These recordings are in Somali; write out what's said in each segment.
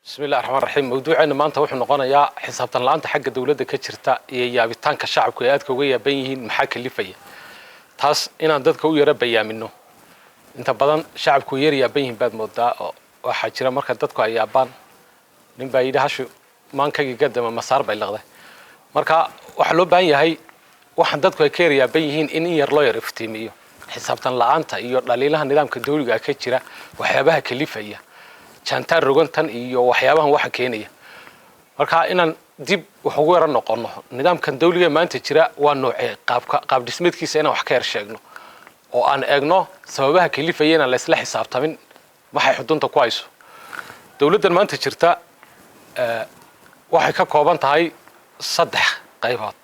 بسم الله الرحمن الرحيم موضوعنا maanta wuxuu noqonayaa xisaabtan la'aanta xagga dawladda ka jirta iyo yaabitaanka shacabku ee aadka uga yaaban yihiin maxaa kalifaya taas inaan dadka u yara bayaamino inta badan shacabku yar yaaban yihiin baad moodaa oo waxa jira marka dadku ay yaabaan nin baa yidhaahdo maankayga gadama masaar bay laqday marka waxa loo baahan yahay waxaan dadku ay ka yar yaaban yihiin in yar loo yar iftiimiyo xisaabtan la'aanta iyo dhaliilaha nidaamka dawliga ka jira waxyaabaha kalifaya jantar rogantan iyo waxyaabahan waxa keenaya marka inaan dib wax ugu yara noqono nidaamkan dawliga maanta jira waa noocee qaab dhismeedkiisa inaan wax ka yar sheegno oo aan eegno sababaha kalifayeen la isla xisaabtamin waxay xudunta ku hayso dawladdan maanta jirta waxay ka kooban tahay saddex qaybood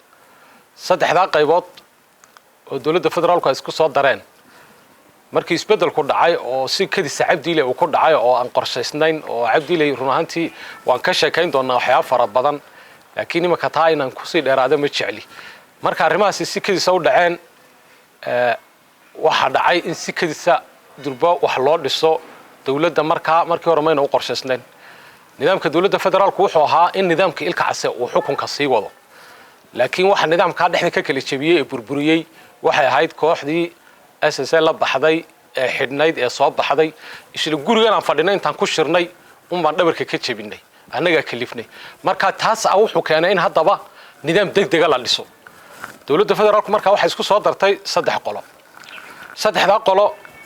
oo dawladda federaalku ay isku soo dareen markii isbedelku dhacay oo si kadis Cabdiile uu ku dhacay oo aan qorshaysnayn oo Cabdiile run ahaantii waan ka sheekayn doonaa waxyaabo fara badan laakiin imaka taa inaan ku sii dheeraado ma jecli marka arrimahaas si kadis u dhaceen waxa dhacay in si kadis durba wax loo dhiso dawladda markii hore mayna u qorshaysnayn nidaamka dawladda federaalku wuxuu ahaa in nidaamka ilka case uu xukunka sii wado laakiin waxa nidaamka dhexda ka kala jabiyay ee burburiyay waxay ahayd kooxdii SSL la baxday ee xidhnayd ee soo baxday isla gurigan aan fadhinay intaan ku shirnay baan dhabarka ka jabinay anaga kalifnay marka taas wuxuu keenay in haddaba nidaam degdeg la dhiso dawladda federaalku marka waxa isku soo dartay saddex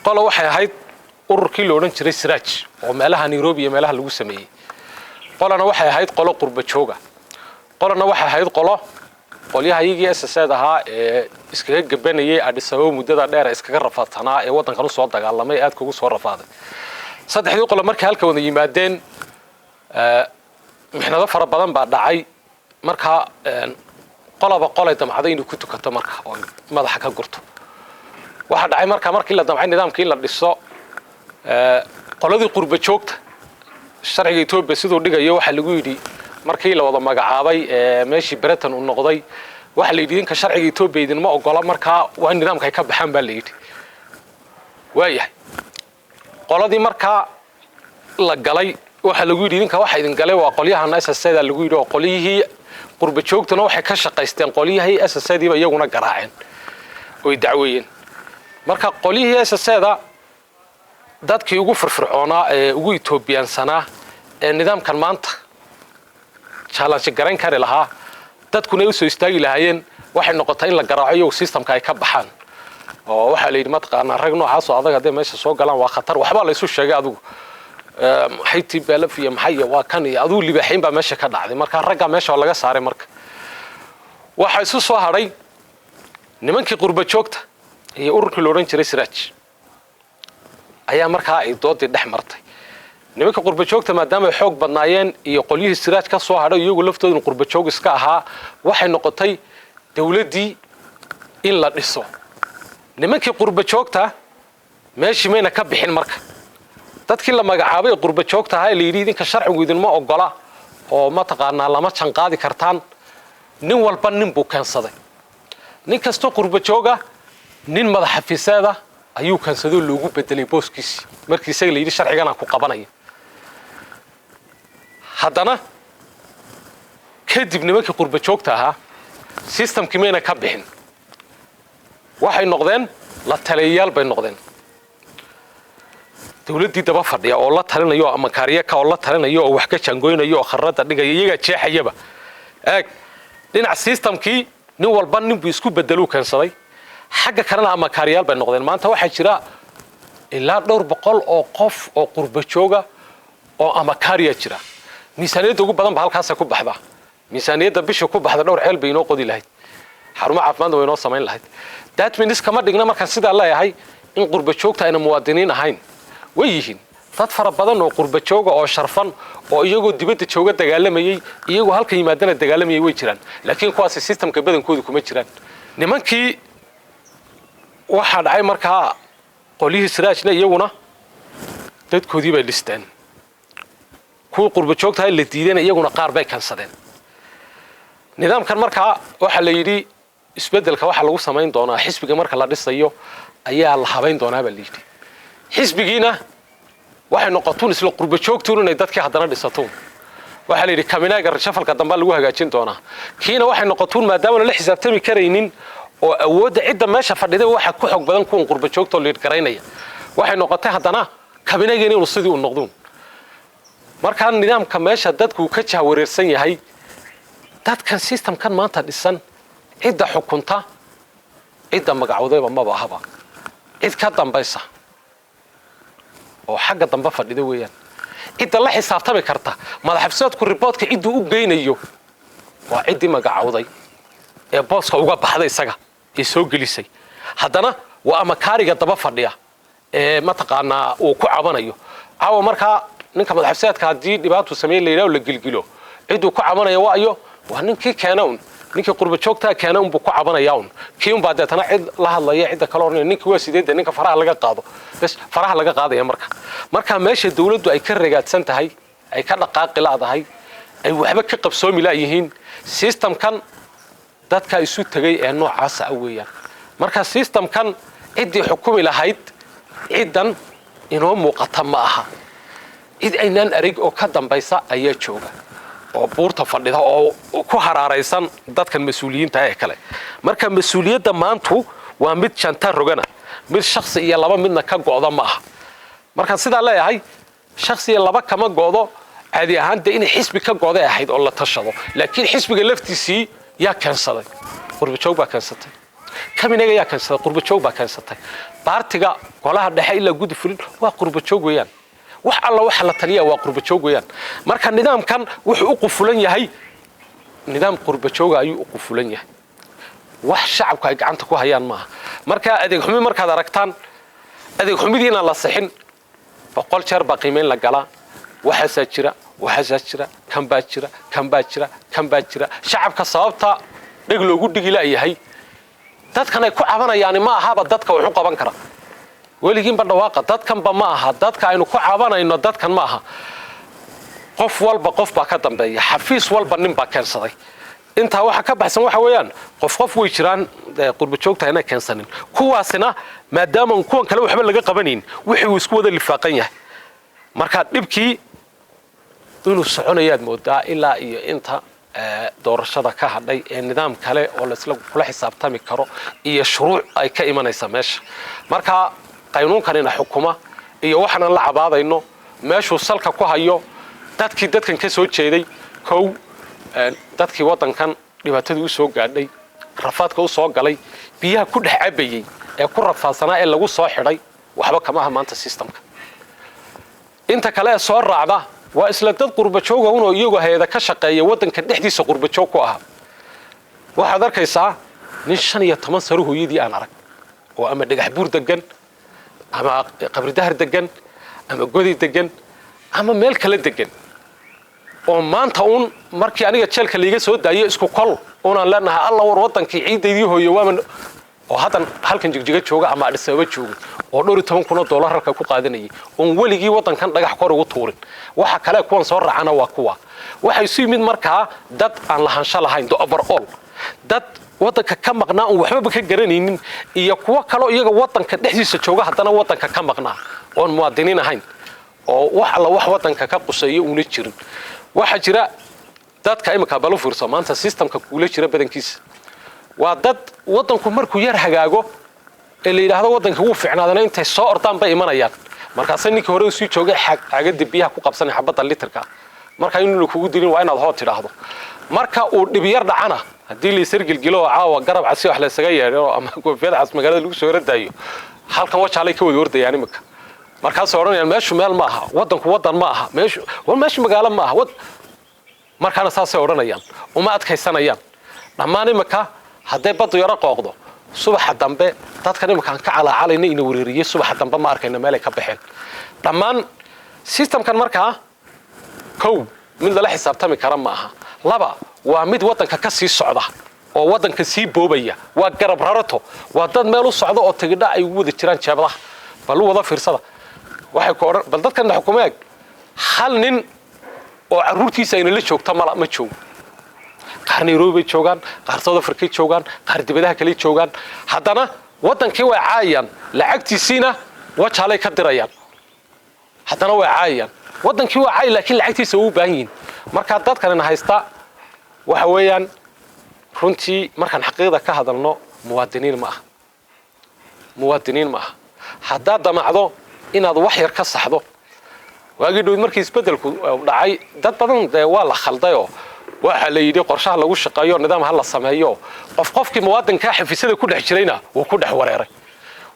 qolo waxay ahayd ururkii la oran jiray Siraaj oo meelaha Nairobi iyo meelaha lagu sameeyay qolana waxay ahayd qolo qurba jooga qolana waxay ahayd qolyaha iyagii SSL ahaa ee iskaga gabanayay Addis Ababa muddada dheer iskaga rafaadsanaa ee wadankan u soo dagaalamay aad kugu soo rafaaday saddexdii qolo markii halka wada yimaadeen mixnado fara badan baa dhacay marka qolay damacday inuu ku tukato marka oo madaxa ka gurto waxa dhacay markii la damcay nidaamkii la dhiso qoladii qurba joogta sharciga Itoobiya sidoo dhigayo waxa lagu yiri markii la wada magacaabay meeshii Britain uu noqday waxa la yidhi in ka sharciga Itoobiya idin ma ogola marka waa nidaamka ay ka baxaan baa la yidhi waayahay qoladii marka la galay waxa lagu yidhi ninka waxa idin galay waa qolyahan SSL lagu yidhi oo qolyihii qurba joogtana waxay ka shaqaysteen qolyihii SSL iyaguna garaaceen oo dacweeyeen marka qolyihii SSL dadkii ugu firfircoonaa ee ugu Itoobiyaansanaa ee nidaamkan maanta challenge garan kari lahaa dadkuna u soo istaagi lahaayeen waxay noqotay in la garaaco iyo systemka ay ka baxaan oo waxa la yidhi matqaana rag noocaas oo adag hadii meesha soo galaan waa khatar waxba la isu sheegay adigu hayti balafiya maxay waa kan iyo adigu libaxin baa meesha ka dhacday marka ragga meesha laga saaray marka waxa isu soo haray nimankii qurba joogta iyo ururkii la oran jiray Siraaj ayaa marka ay doodii dhex martay nimanka qurba joogta maadaama ay xoog badnaayeen iyo qolyihii Siraaj ka soo hadhay iyagu laftoodu qurba joog iska ahaa waxay noqotay dawladdii in la dhiso nimankii qurba joogta meeshii mayna ka bixin marka dadkii la magacaabay qurba joogta ahaa la yiri idinka sharcigu idin ma ogola oo ma taqaanaa lama janqaadi kartaan nin walba nin buu keensaday nin kasto qurba jooga nin madax xafiiseeda ayuu keensaday loogu bedelay booskiisi markii isaga la yiri sharcigan ku qabanaya haddana kadib nimankii qurba joogta ahaa systemkii mayna ka bixin waxay noqdeen la taliyayaal bay noqdeen dawladdii daba fadhiya oo la talinayo ama kaariye ka oo la talinayo oo wax ka jangoynayo oo kharrada dhigaya iyaga jeexayaba dhinac systemkii nin walba nin buu isku bedelo keensaday xagga kalena ama kaariyaal bay noqdeen maanta waxa jira ilaa dhowr boqol oo qof oo qurba jooga oo ama kaariya jira miisaaniyadda ugu badan ba halkaas ku baxda miisaaniyadda bisha ku baxda dhowr ceel bay inoo qodi lahayd xarumo caafimaad way inoo samayn lahayd that means kama dhigna marka sida la yahay in qurba joogta ayna muwaadiniin ahayn way yihiin dad fara badan oo qurba jooga oo sharfan oo iyagoo dibadda jooga dagaalamayay iyagoo halka yimaadana dagaalamayay way jiraan laakiin kuwaas systemka badankoodu kuma jiraan nimankii waxa dhacay marka qolyihii Siraajna iyaguna dadkoodii bay listaan kuwa qurba joogta la diideen iyaguna qaar bay kansadeen nidaamkan marka waxa la yiri isbedelka waxa lagu sameyn doonaa xisbiga marka la dhisayo ayaa la habeyn doonaa baa la yiri xisbigiina waxay noqotoon isla qurba joogtoon inay dadka haddana dhisato waxa la yiri kaminaaga shafalka damba lagu hagaajin doona kiina waxay noqotoon maadaama la xisaabtami kareynin oo awoodda cidda meesha fadhida waxa ku xog badan kuwan qurba joogto leed gareynaya waxay noqotay haddana kaminaageena inuu sidii u noqdoon marka nidaamka meesha dadku ka jahwareersan yahay dadkan systemkan maanta dhisan cidda xukunta cidda magacowdayba ma bahaba cid ka dambaysa oo xagga damba fadhida weeyaan cidda la xisaabtami karta madaxabsadku reportka ciduu u geynayo waa cidii magacowday ee booska uga baxday isaga ee soo gelisay haddana waa amakaariga daba fadhiya ee ma taqaanaa uu ku cabanayo caawa markaa ninka madaxabsadka hadii dhibaato sameeyay leeyahay la gilgilo ciduu ku cabanayo waayo waa ninkii keenawn ninkii qurba joogta keenawn buu ku cabanayaa kii un baadetana cid la hadlaya cid kale oo ninkii waa sideed ninka faraha laga qaado bas faraha laga qaadaya marka meesha dawladdu ay ka regaadsan tahay ay ka dhaqaaqi laadahay ay waxba ka qabsoomi laayihiin systemkan dadka isu tagay ee noocaas ah weeyaan marka systemkan cidii xukumi lahayd ciidan inoo muuqata ma aha cid aynaan arig oo ka dambaysa ayaa jooga oo buurta fadhida oo ku haraaraysan dadkan mas'uuliyiinta ee kale marka mas'uuliyadda maantu waa mid janta rogana mid shakhsi iyo laba midna ka go'da ma aha marka sida leeyahay shakhsi iyo laba kama go'do caadi ahaan in xisbi ka go'day ahayd oo la tashado laakiin xisbiga laftiisii yaa kansaday qurba joog baa kansatay kaminaga yaa kansaday qurba joog baa kansatay baartiga golaha dhexe ilaa gudi fulin waa qurba joog weeyaan wax alla waxa la taliya waa qurba joog weeyaan marka nidaamkan wuxuu u qufulan yahay nidaam qurba joog ayuu u qufulan yahay wax shacabku ay gacanta ku hayaan maaha marka adeeg xumi markaad aragtaan adeeg xumidiina la sixin boqol jeer baa qiimeyn la galaa waxa jira kan baa jira shacabka sababta dhig loogu dhigi laayahay dadkan ay ku cabanayaan ma ahaba dadka wuxuu qaban kara weligiin ba dhawaaqa dadkan ba ma aha dadka aynu ku cabanayno dadkan ma aha qof walba qof baa ka dambeeya xafiis walba nin baa keensaday inta waxa ka baxsan waxa weeyaan qof way jiraan qurba joogta inay keensanin kuwaasina maadaama kuwan kale waxba laga qabanin wixii uu isku wada lifaaqan yahay marka dhibkii inuu soconayaad moodaa ilaa iyo inta doorashada ka hadhay ee nidaam kale oo la isla kula xisaabtami karo iyo shuruuc ay ka imanaysa meesha marka qaynuunkanina xukuma iyo waxaan la cabaadayno meeshuu salka ku hayo dadkan ka soo jeeday kow dadkii wadankan dhibaatadu u soo gaadhay rafaadka u soo galay biyaha ku dhex cabayay ee ku rafaadsanaa ee lagu soo xidhay waxba kama aha maanta systemka inta kale soo raacda waa isla dad qurba joog ah oo iyagu hay'ada ka shaqeeya wadanka dhexdiisa qurba joog ku ah waxaad arkaysaa nin 15 sano hooyadii aan arag oo ama dhagax buur degan ama qabri dahar degan ama godi degan ama meel kale degan oo maanta markii aniga jeelka liiga soo daayay isku kol oo aan leenahay alla war wadankii ciidaydii hooyo waa oo hadan halkan jigjiga jooga ama Addis Ababa jooga oo $12,000 halka ku qaadanayay oo weligii wadankan dhagax kor ugu tuurin waxa kale kuwan soo raacana waa kuwa waxay soo mid markaa dad aan lahaansho lahayn overall dad wadanka ka maqnaa oo waxba ka garanaynin iyo kuwa kale iyaga wadanka dhexdiisa jooga hadana wadanka ka maqnaa oo muwaadiniin ahayn oo wax alla wax wadanka ka quseeyo una jirin waxa jira dadka imika balo furso maanta systemka kuula jira badankiisa waa dad wadanku markuu yar hagaago ee la yiraahdo wadanka uu fiicnaadana intay soo ordaan bay imanayaan markaas ninkii hore soo joogay xaagada biyaha ku qabsanay xabada litirka marka inuu kugu dilin waa inaad hoo tiraahdo marka uu dhib yar dhacana hadii la isirgilgilo caawa garab casi wax la isaga yeero ama goofyada cas magaalada lagu soo radaayo halkan wajaalay ka wada ordayaan imika markaas oranayaan meeshu meel ma aha wadanku wadan ma aha meeshu magaalo ma aha markaana saasay oranayaan uma adkaysanayaan dhamaan imika haday bad yara qooqdo subaxa dambe dadkan imika ka calaacalayna inuu wareeriyay subaxa dambe ma arkayna meel ay ka baxeen dhamaan systemkan markaa kow mid la xisaabtami kara ma aha laba waa mid wadanka ka sii socda oo wadanka sii boobaya waa garab rarato waa dad meel u socdo oo tigidha ay ugu wada jiraan jeebadaha bal wada fiirsada waxay ku oran bal dadkan xukuumadeed hal nin oo caruurtiisa ay la joogto ma joogo qaar Nairobi joogan qaar South Africa joogan qaar dibadaha kale joogan haddana wadankii way caayaan lacagtiisina wajaalay ka dirayaan haddana way caayaan wadankii waa cay laakiin lacagtiisa uu baahan yihiin marka dadkan haysta waxa weeyaan runtii markaan xaqiiqda ka hadalno muwaadiniin ma aha haddaad damacdo inaad wax yar ka saxdo waagii dhow markii isbedelku dhacay dad badan waa la khaldayoo waxa la yidhi qorshaha lagu shaqeeyo nidaam ha la sameeyo qofkii muwaadinka xafiisyada ku dhex jirayna wuu ku dhex wareeray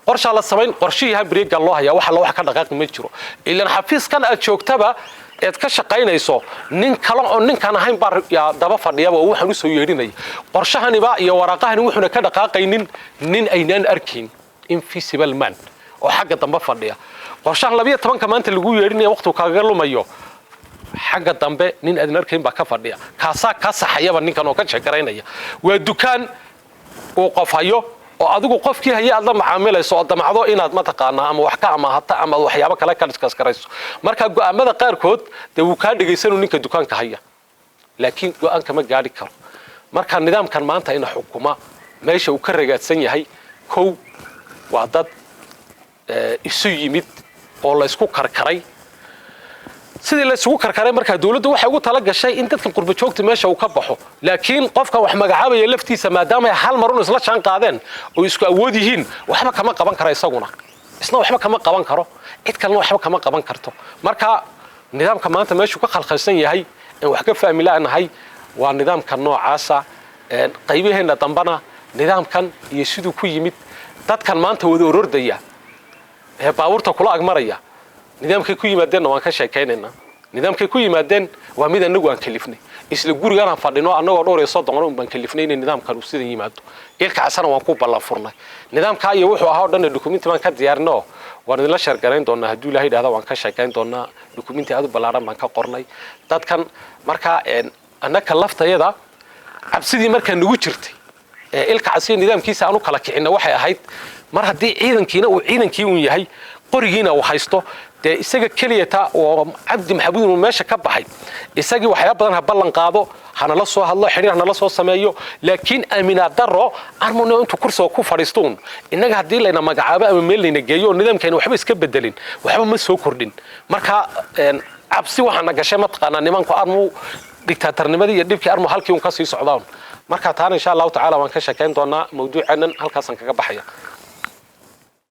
qorshaha la sameyn qorshiyaha bariiga loo hayaa wax ka dhaqaaqi ma jiro ilaa xafiiskan aad joogtaba eed ka shaqaynayso nin kale oo ninkan ahayn baa daba fadhiyaba oo waxaan u soo yeedhinay qorshahaniba iyo waraaqahani wuxuuna ka dhaqaaqaynin nin aynaan arkin invisible man oo xagga dambe fadhiya qorshahan 12 maanta lagu yeedhinaya waqtigu kaaga lumayo xagga dambe nin aad arkayn baa ka fadhiya kaasaa ka saxayaba ninkan oo ka shaqaynaya waa dukaan oo qof hayo oo adigu qofkii haya aad la macaamilayso oo damacdo inaad ma taqaanaa ama wax ka amaahata ama waxyaabo kale ka discuss karayso marka go'aamada qaarkood uu ka dhigaysano ninka dukaanka haya laakiin go'aanka ma gaari karo marka nidaamkan maanta in xukuma meesha uu ka ragaadsan yahay kow waa dad isu yimid oo la isku karkaray sidii la isugu karkaray marka dawladdu waxay ugu tala gashay in dadka qurba joogta meesha uu ka baxo laakiin qofka wax magacaabaya laftiisa maadaama ay hal mar isla jaan qaadeen oo isku awood yihiin waxba kama qaban karo isaguna isna waxba kama qaban karo cid kalena waxba kama qaban karto marka nidaamka maanta meesha ka khalkhalsan yahay in wax ka fahmi laanahay waa nidaamka noocaasa qaybaheena dambana nidaamkan iyo sidoo ku yimid dadkan maanta wada orordaya baabuurta kula agmaraya nidaamkay ku yimaadeen waan ka sheekaynayna nidaamkay ku yimaadeen waa mid anagu aan kalifnay isla gurigan aan fadhino anagoo dhowr iyo 30 baan kalifnay in nidaamkan uu sida yimaado ilka casana waan ku ballan furnay nidaamka iyo wuxuu ahaa dhan document baan ka diyaarino waan idin la sheergarayn doonaa haddii ilaahay dhaahdo waan ka sheekayn doonaa document aad u ballaaran baan ka qornay dadkan marka annaka laftayada cabsidii marka nagu jirtay ilka casii nidaamkiisa aanu kala kicina waxay ahayd mar haddii ciidankiina uu ciidankii uu yahay qorigiina uu haysto isaga keliyata oo cabdi maxamuud uu meesha ka baxay isagii waxyaabo badan ha ballan qaado hana la soo hadlo xiriir hana la soo sameeyo laakiin amina daro armono intuu kursiga ku fadhiistoon inaga hadii layna magacaabo ama meel layna geeyo nidaamkeena waxba iska bedelin waxba ma soo kordhin marka cabsi waxana gashay ma taqaana nimanku armo dictatornimadii iyo dhibkii armo halkii uu ka sii socdaan marka taan insha Allah ta'ala waan ka sheekayn doonaa mawduucan halkaas aan kaga baxaya